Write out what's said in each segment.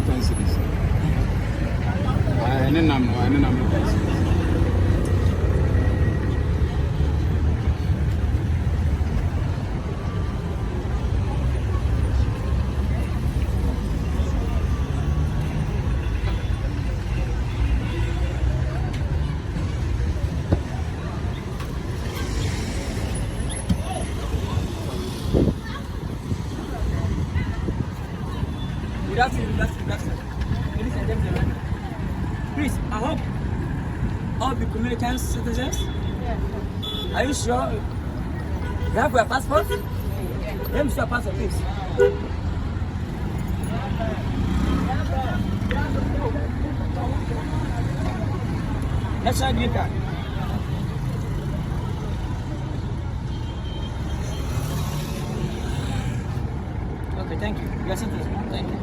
10 cities. I didn't know. Ladies and gentlemen, please, I hope all the American citizens. Yeah. Are you sure? You have your passport? Yeah. Let me see your passport, please. National green card. Okay, thank you. You are citizen. Thank you.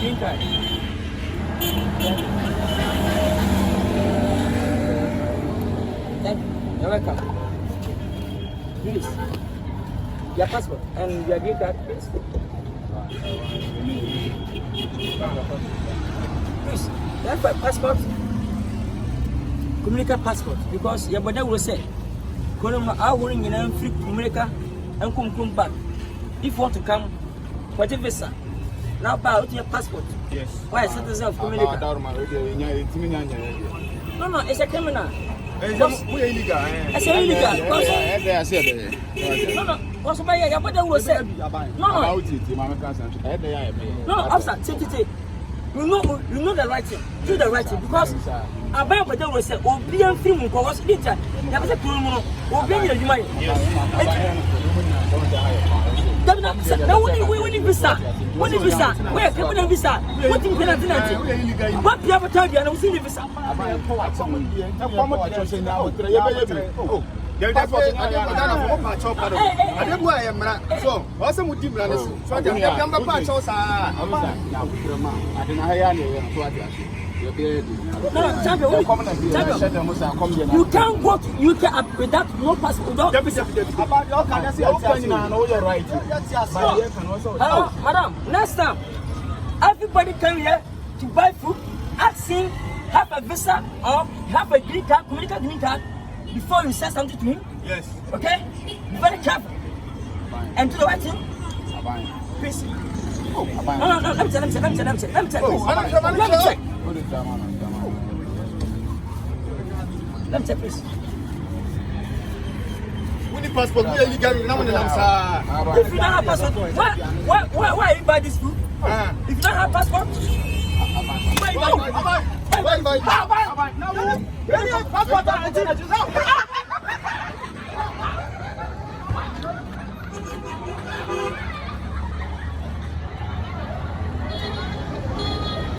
Green card. Thank you. You're welcome. Please. Your passport and your green card, please. Please. You have a passport. KUMERICA passport. Because your brother will say, I will in free KUMERICA and come back. If you want to come, what a visa. Now, about your passport. Yes. Why citizen of KUMERICA? No, it's a criminal. It's illegal. It's illegal. No. What's my your brother will say? No. No, officer, take. You know the right thing. Do the right thing because our brother will say, "Oh, be a film because it's a criminal. Oh, be a human." Now, when you visa, where criminal visa? What in penalty? What you have a target and see the visa? You can't walk, you can without no passport. Madam, next time, everybody come here to buy food, asking, have a visa or have a green card, KUMERICA green card, before you say something to him. Yes. Okay? Be very careful. And do the right thing. Please. No, let me check. Let me check, please. We need passport. We are illegal. If you don't have passport, why you buy this food? If you don't have passport, why you buy?